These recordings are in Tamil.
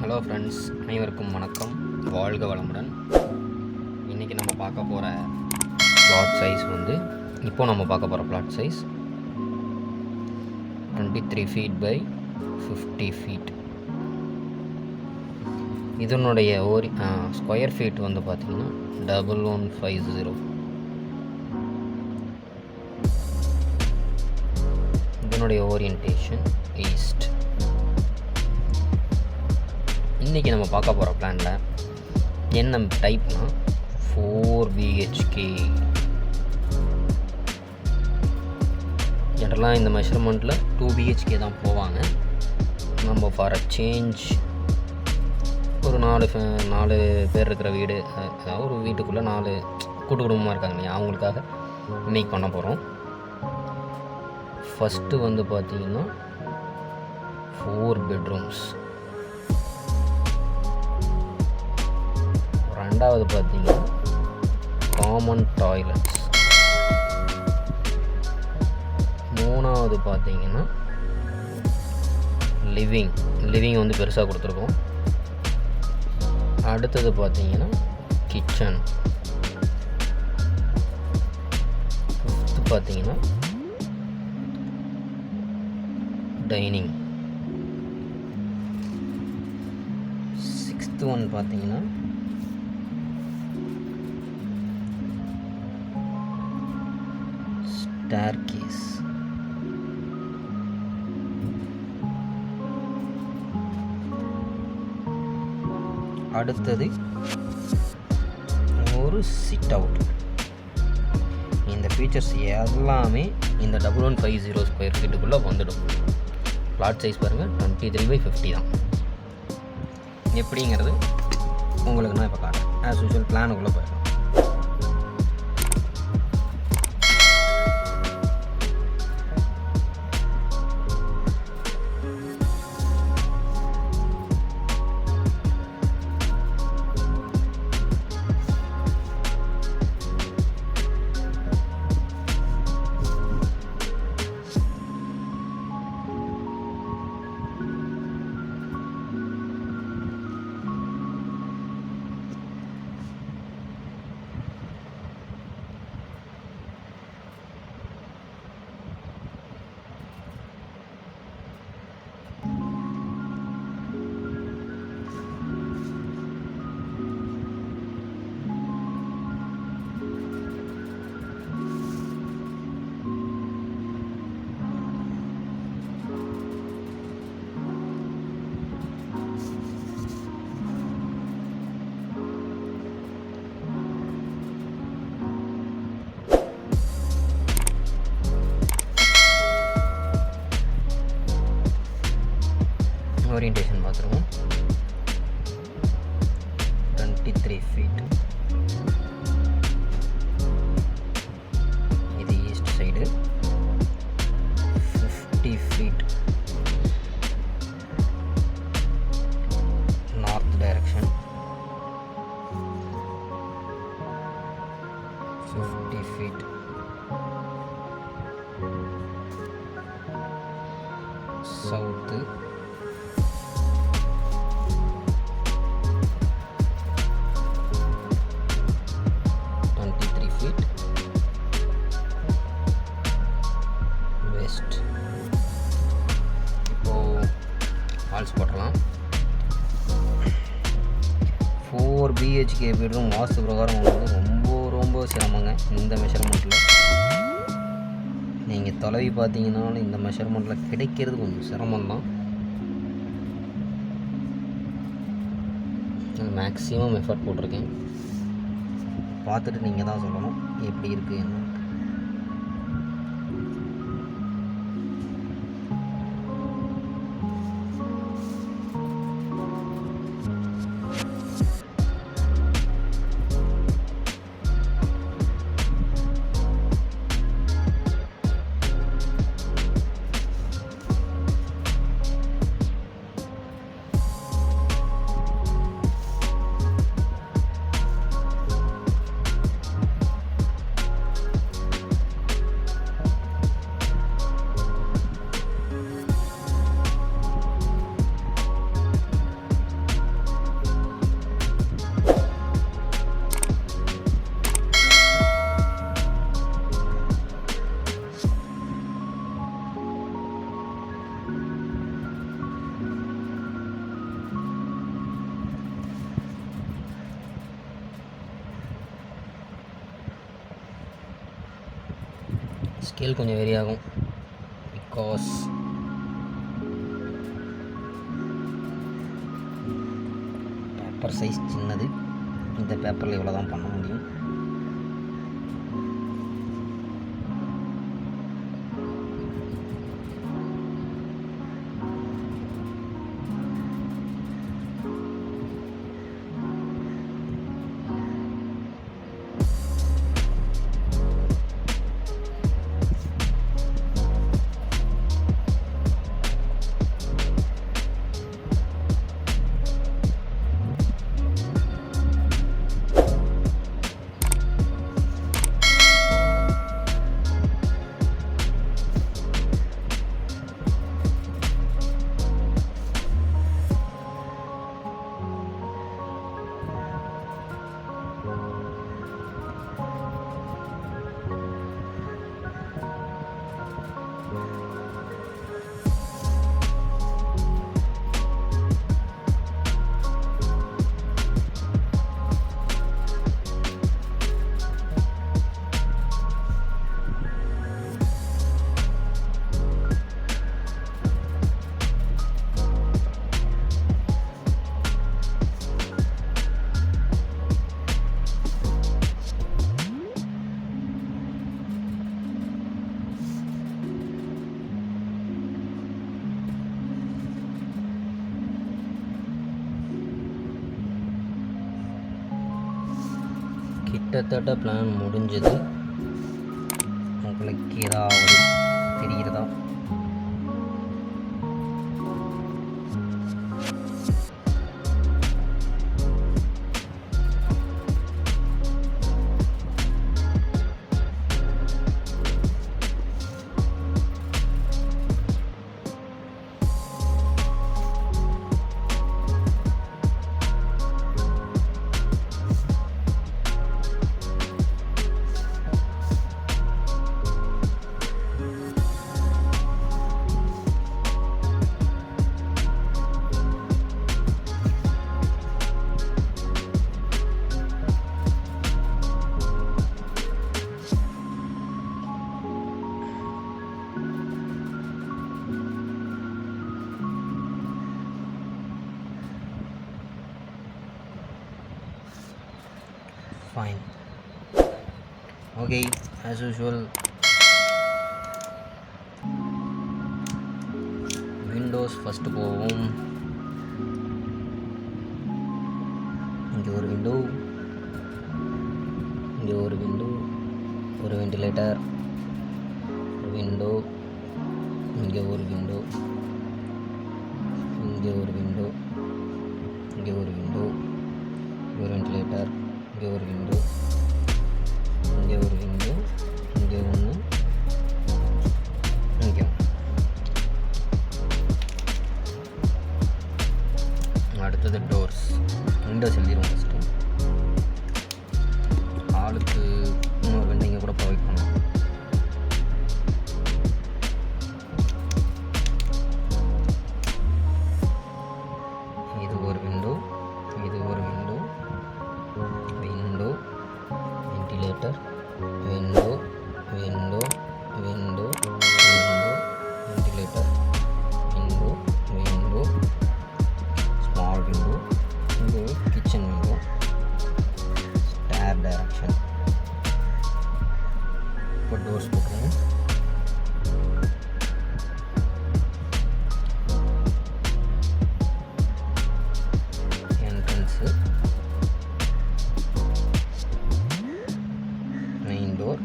ஹலோ ஃப்ரெண்ட்ஸ், அனைவருக்கும் வணக்கம். வாழ்க வளமுடன். இன்றைக்கி நம்ம பார்க்க போகிற பிளாட் சைஸ் இப்போ நம்ம பார்க்க போகிற plot size 23 feet by 50 feet. இதனுடைய ஸ்கொயர் ஃபீட் பார்த்திங்கன்னா 1150. இதனுடைய ஓரியன்டேஷன் ஈஸ்ட். இன்றைக்கி நம்ம பார்க்க போகிற பிளானில் என்ன டைப்னா 4 BHK. ஜென்ரலாக இந்த மெஷர்மெண்ட்டில் 2 BHK தான் போவாங்க. நம்ம ஃபார் அ சேஞ்ச் ஒரு 4 பேர் இருக்கிற வீடு, அதாவது ஒரு வீட்டுக்குள்ளே 4 கூட்டு குடும்பமாக இருக்காங்க இல்லையா, அவங்களுக்காக இன்றைக்கி பண்ண போகிறோம். ஃபஸ்ட்டு பார்த்திங்கன்னா 4 bedrooms. ரெண்டாவது பார்த்திங்கன்னா காமன் டாய்லெட்ஸ். மூணாவது பார்த்திங்கன்னா லிவிங் பெருசாக கொடுத்துருக்கோம். அடுத்தது பார்த்திங்கன்னா கிச்சன். ஃபிஃப்த்து பார்த்திங்கன்னா டைனிங். சிக்ஸ்த்து ஒன் பார்த்திங்கன்னா staircase. அடுத்தது ஒரு சிட் அவுட். இந்த ஃபீச்சர்ஸ் எல்லாமே இந்த 1150 ஸ்கொயர் ஃபீட்டுக்குள்ளே வந்துடும். பிளாட் சைஸ் பாருங்கள், 23 by 50 தான். எப்படிங்கிறது உங்களுக்கு நான் இப்போ காட்டுறேன். ஆஸ் யூஷுவல் பிளானுக்குள்ளே போயிடலாம். ஓரியன்டேஷன் பார்த்துருவோம். 23 feet. இது east side. 50 feet north direction. 50 feet south. 23 feet west. இப்போது வால்ஸ் போட்டலாம். 4 BHK பெட்ரூம் வாஸ்து பிரகாரம் உங்களுக்கு ரொம்ப சிரமங்க. இந்த மெஷர்மெண்ட்டில் நீங்கள் தொலைவி பார்த்தீங்கன்னாலும் இந்த மெஷர்மெண்ட்டில் கிடைக்கிறது கொஞ்சம் சிரமம்தான். மேக்ஸிமம் எஃபர்ட் போட்டிருக்கேன். பார்த்துட்டு நீங்கள் தான் சொல்லணும் எப்படி இருக்குது என்ன. ஸ்கேல் கொஞ்சம் வேரி ஆகும். பிகாஸ் பேப்பர் சைஸ் சின்னது. இந்த பேப்பரில் இவ்வளோ தான் பண்ண முடியும். கிட்டத்தட்ட பிளான் முடிஞ்சது. உங்களுக்கு ஏதாவது தெரிகிறதா? Fine. Okay, as usual, Windows first போவோம். இங்கே ஒரு விண்டோ, இங்கே ஒரு விண்டோ, ஒரு வெண்டிலேட்டர், ஒரு விண்டோ, இங்கே ஒரு விண்டோ, இங்கே ஒரு விண்டோ, இங்கே ஒரு விண்டோ, ஒரு வெண்டிலேட்டர், இங்கே ஒரு விண்டோ, இங்கே ஒரு விண்டோ, இங்கே ஒன்று, இங்கே அடுத்தது டோர்ஸ். Windows எழுதிடுவோம் first. ஆளுக்கு இன்னொரு விண்டோ இங்கே கூட ப்ரொவைட் பண்ணலாம். இது ஒரு விண்டோ, இது ஒரு window, window, ventilator, window, window, window, window, ventilator, window, window, small window, இது கிச்சன் விண்டோ, ஸ்டேர் டைரக்ஷன். இப்போ டோர்ஸ் போட்டுருங்க. என்ட்ரன்ஸு, மெயின் டோர்,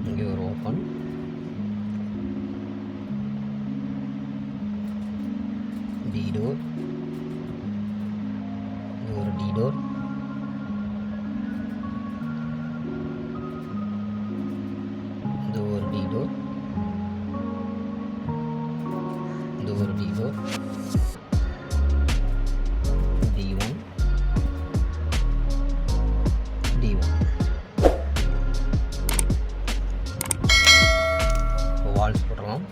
இங்கே ஒரு ஓப்பன், டி டோர், இது ஒரு டி டோர், இது ஒரு டி டோர், இது ஒரு D door, D1, D1. Waals போட்டுடலாம்.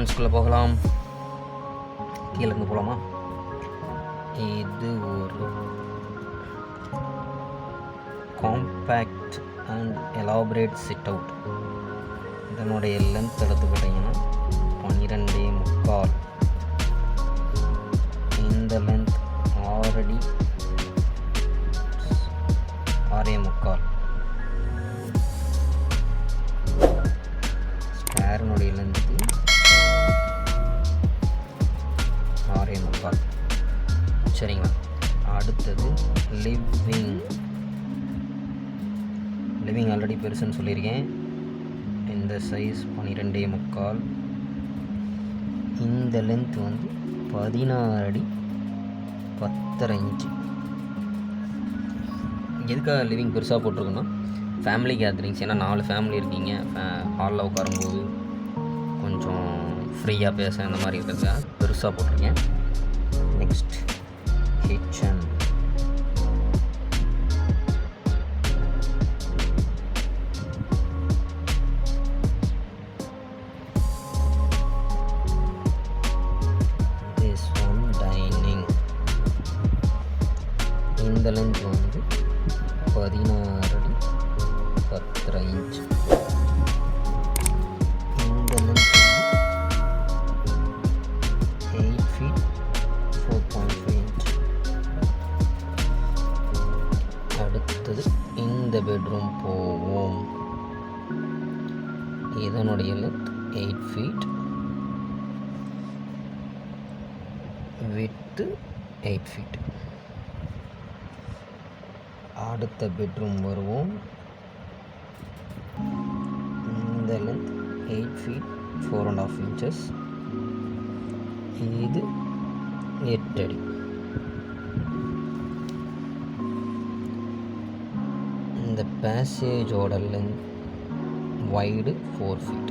பிளான்ஸ்குள்ளே போகலாம். கீழே இருந்து போகலாமா? இது ஒரு compact and elaborate sit out. இதனுடைய லென்த் எடுத்துக்கிட்டிங்கன்னா 12.25. இந்த லென்த் ஆல்ரெடி 6.25. ஸ்கொயர்னுடைய லென்த்து 6.25. சரிங்களா? அடுத்தது லிவிங் ஆல்ரெடி பெருசுன்னு சொல்லியிருக்கேன். இந்த சைஸ் 12.25. இந்த லென்த் வந்து 16 அடி 10.5 இன்ச்சு. எதுக்காக லிவிங் பெருசாக போட்டிருக்குன்னா ஃபேமிலி கேதரிங்ஸ், ஏன்னா 4 ஃபேமிலி இருக்கீங்க, ஹாலில் உட்காரும்போது கொஞ்சம் ஃப்ரீயாக பேச அந்த மாதிரி இருக்கிறதுக்காக பெருசாக போட்டிருக்கேன். Next kitchen. இந்த லென்த் வந்து 16 அடி 10.5 இன்ச். இந்த லென்த் வந்து 8 feet 4.5 இன்ச். அடுத்தது இந்த பெட்ரூம் போவோம். இதனுடைய லென்த் 8 feet, வித்து 8 feet. அடுத்த பெட்ரூம் வருவோம். இந்த லென்த் 8 feet 4.5 inches. இது 8 அடி. இந்த பேசேஜோட லென்த் வைடு 4 feet.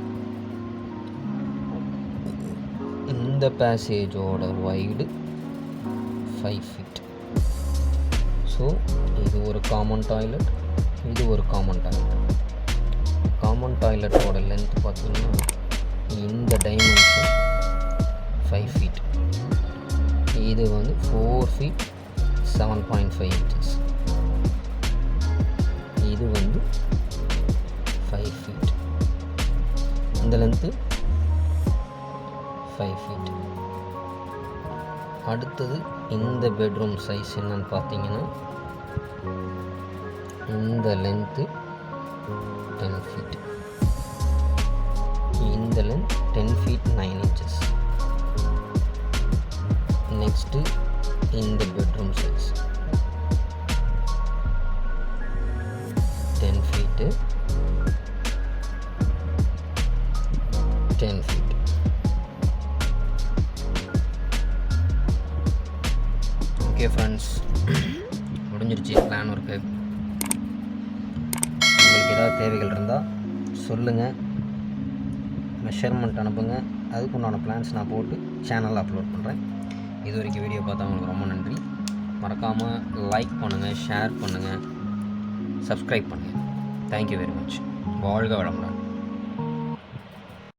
இந்த பேசேஜோட வைடு 5 feet. ஸோ இது ஒரு காமன் டாய்லெட், இது ஒரு காமன் டாய்லெட். காமன் டாய்லெட்டோட லென்த் பார்த்திங்கன்னா இந்த டைமென்ஷன் 5 feet. இது வந்து 4 feet 7.5 inches. இது வந்து 5 feet. இந்த லென்த்து 5 feet. அடுத்தது இந்த பெட்ரூம் சைஸ் என்னன்னு பார்த்தீங்கன்னா இந்த லென்த்து 10 feet. இந்த லென்த் 10 feet 9 inches. நெக்ஸ்ட்டு இந்த bedroom size 10 feet 10 feet. Okay friends, முடிஞ்சிருச்சு பிளான் ஒர்க்கு. உங்களுக்கு ஏதாவது தேவைகள் இருந்தால் சொல்லுங்கள், மெஷர்மெண்ட் அனுப்புங்க. அதுக்குண்டான பிளான்ஸ் நான் போட்டு சேனலில் அப்லோட் பண்ணுறேன். இது வரைக்கும் வீடியோ பார்த்தா உங்களுக்கு ரொம்ப நன்றி. மறக்காமல் லைக் பண்ணுங்கள், ஷேர் பண்ணுங்கள், சப்ஸ்கிரைப் பண்ணுங்கள். Thank you very much. வாழ்க வளமுடன்.